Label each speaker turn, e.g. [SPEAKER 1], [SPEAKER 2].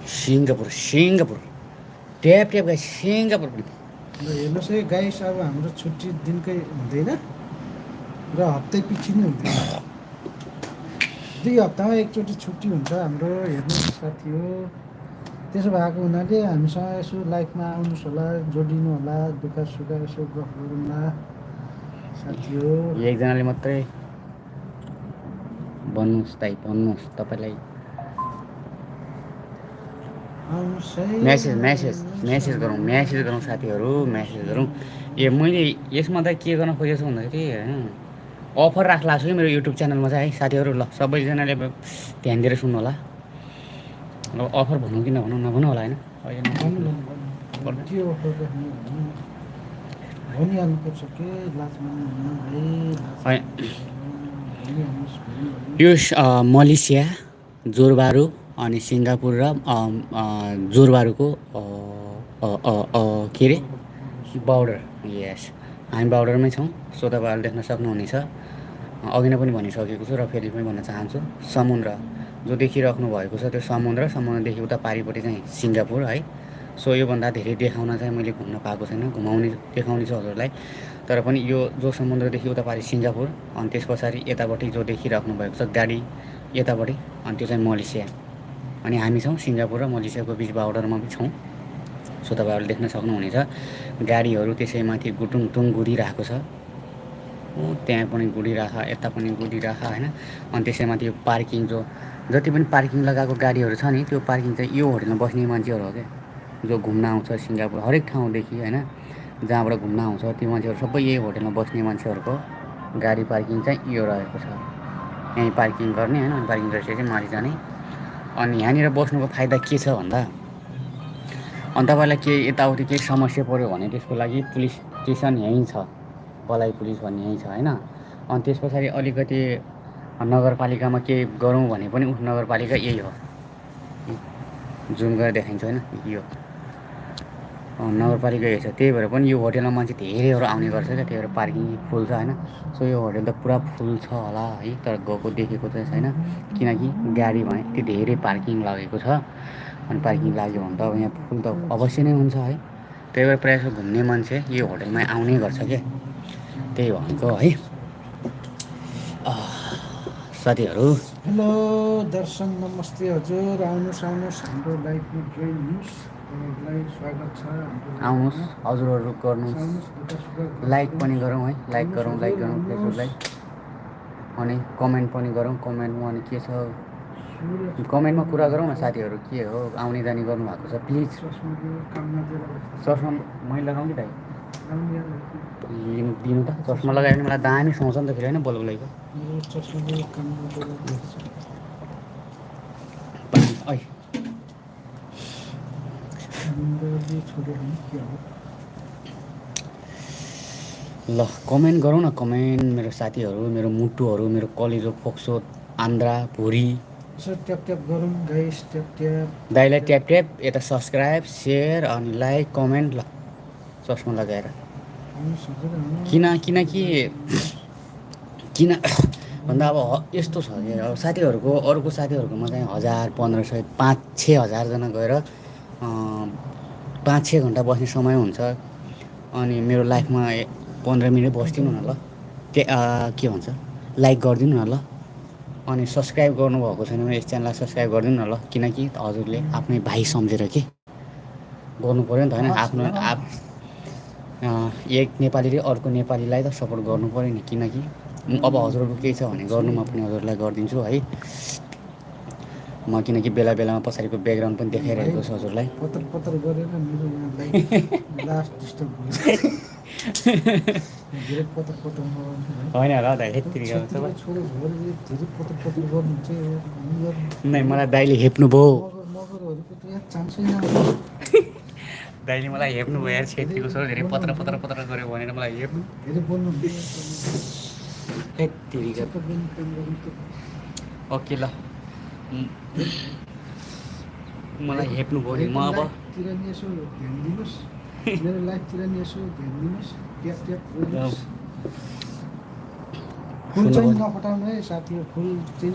[SPEAKER 1] Singapore Singapore tap tap guys Singapore पनि
[SPEAKER 2] हेर्नुहोस् है गाइस, अब हाम्रो छुट्टी दिनकै हुँदैन र हप्तै पछि नै हुँदैन, 2 हप्तामा एकचोटि छुट्टी हुन्छ हाम्रो। हेर्नुहोस् साथी हो, त्यसो भएको हुनाले हामीसँग यसो लाइफमा आउनुहोस् होला, जोडिनु होला, दुःख सुख यसो गफ गरौँला साथी हो।
[SPEAKER 1] एकजनाले मात्रै भन्नुहोस् दाइ, भन्नुहोस् तपाईँलाई मेसेज गरौँ साथीहरू, मेसेज गरौँ। मैले यसमा त के गर्न खोजेको छु भन्दाखेरि होइन, अफर राख्ला छु कि मेरो युट्युब च्यानलमा चाहिँ है साथीहरू। ल सबैजनाले ध्यान दिएर सुन्नु होला। अब अफर भनौँ कि नभनौँ, नभनौँ होला होइन, यो मलेसिया, जोरबारू अनि सिङ्गापुर र जोरबारूको के अरे बर्डर। यस, हामी बर्डरमै छौँ। सो तपाईँहरूले देख्न सक्नुहुनेछ। अघि नै पनि भनिसकेको छु र फेरि पनि भन्न चाहन्छु, समुद्र जो देखिराख्नु भएको छ त्यो समुद्रदेखि उता पारिपट्टि चाहिँ सिङ्गापुर है। सो योभन्दा धेरै देखाउन चाहिँ मैले घुम्न पाएको छैन, देखाउने छु हजुरलाई। तर पनि यो जो समुद्रदेखि उता पारि सिङ्गापुर, अनि त्यस पछाडि यतापट्टि जो देखिराख्नु भएको छ गाडी यतापट्टि, अनि त्यो चाहिँ मलेसिया। अनि हामी छौँ सिङ्गापुर र मलेसियाको बिच बर्डरमा पनि छौँ। सो तपाईँहरूले देख्न सक्नुहुनेछ गाडीहरू त्यसैमाथि गुटुङटुङ गुडिरहेको छ। त्यहाँ पनि गुडिराख, यता पनि गुडिराख होइन। अनि त्यसैमाथि यो पार्किङ, जो जति पनि पार्किङ लगाएको गाडीहरू छ नि, त्यो पार्किङ चाहिँ यो होटलमा बस्ने मान्छेहरू हो क्या, जो घुम्न आउँछ सिङ्गापुर हरेक ठाउँदेखि होइन, जहाँबाट घुम्न आउँछ त्यो मान्छेहरू सबै यही होटलमा बस्ने मान्छेहरूको गाडी पार्किङ चाहिँ यो रहेको छ। यहीँ पार्किङ गर्ने होइन, पार्किङ गरेपछि चाहिँ माथि जाने। अनि यहाँनिर बस्नुको फाइदा के छ भन्दा, अनि तपाईँलाई केही यताउति केही समस्या पऱ्यो भने त्यसको लागि पुलिस स्टेसन यहीँ छ, बलाई पुलिस भन्ने यहीँ छ होइन। अनि त्यस पछाडि अलिकति नगरपालिकामा केही गरौँ भने पनि नगरपालिका यही हो, जुम गरेर देखाइन्छ होइन, यो नगरपालिका यही छ। त्यही भएर पनि यो होटलमा मान्छे धेरैहरू आउने गर्छ क्या, त्यही भएर पार्किङ फुल छ होइन। सो यो होटल त पुरा फुल छ होला है, तर गएको देखेको चाहिँ छैन, किनकि गाडी भने यति धेरै पार्किङ लागेको छ। अनि पार्किङ लाग्यो भने त अब यहाँ फुल त अवश्य नै हुन्छ है। त्यही भएर प्रायः जस्तो घुम्ने मान्छे यो होटलमै आउने गर्छ क्या, त्यही भनेको है साथीहरू।
[SPEAKER 2] हेलो दर्शन, नमस्ते हजुर, आउनुहोस् हाम्रो लाइफमा जोइनुहोस्, तपाईँहरूलाई स्वागत छ।
[SPEAKER 1] आउनुहोस् हजुरहरू, गर्नुहोस् लाइक पनि गरौँ है, लाइक गरौँ फेसबुकलाई। अनि कमेन्ट पनि गरौँ, कमेन्टमा अनि के छ कमेन्टमा कुरा गरौँ न साथीहरू, के हो आउने जाने गर्नुभएको छ प्लिज। चस्मा मैले लगाउँ कि दाइ दिनु त, चस्मा लगायो भने मलाई दामी सुहाउँछ नि त फेरि होइन, बल्ब लगाएको ल कमेन्ट गरौँ न, कमेन्ट मेरो साथीहरू, मेरो मुटुहरू, मेरो कलेजो फोक्सो आन्द्रा भुरी
[SPEAKER 2] ट्याप ट्याप गरौँ गाइस, ट्याप ट्याप
[SPEAKER 1] दाइलाई ट्याप ट्याप, यता सब्सक्राइब सेयर अनि लाइक कमेन्ट। ल चस्मा लगाएर किन भन्दा अब यस्तो छ कि अब साथीहरूको, अरूको साथीहरूकोमा चाहिँ 1000 1500 5-6 हजारजना गएर 5-6 घन्टा बस्ने समय हुन्छ। अनि मेरो लाइफमा 15 मिनट बस्दिनु न ल, के भन्छ लाइक गरिदिनु न ल। अनि सब्सक्राइब गर्नुभएको छैन भने यस च्यानललाई सब्सक्राइब गरिदिनु न ल, किनकि हजुरले आफ्नै भाइ सम्झेर के गर्नु पऱ्यो नि त होइन। आफ्नो एक नेपालीले अर्को नेपालीलाई त सपोर्ट गर्नु पऱ्यो नि, किनकि अब हजुरहरूको केही छ भने गर्नुमा पनि हजुरलाई गरिदिन्छु है म, किनकि बेला बेलामा पछाडिको ब्याकग्राउन्ड पनि देखाइरहेको छु हजुरलाई।
[SPEAKER 2] पत्र गरेर मेरो यहाँ लास्ट डिस्टर्ब
[SPEAKER 1] होइन र दाइ नै मलाई दाइले हेप्नु भयो, दाइले मलाई हेप्नु भयो यार, छेत्रीको छोरो धेरै पत्र गऱ्यो भनेर मलाई हेप्नु ओके ल, मलाई हेप्नु भयो नि। म अब
[SPEAKER 2] मेरो लाइफतिर नि यसो ध्यान दिनुहोस्, ट्याप ट्याप फुल चाहिँ नपठाउनु है साथीहरू, फुल चाहिँ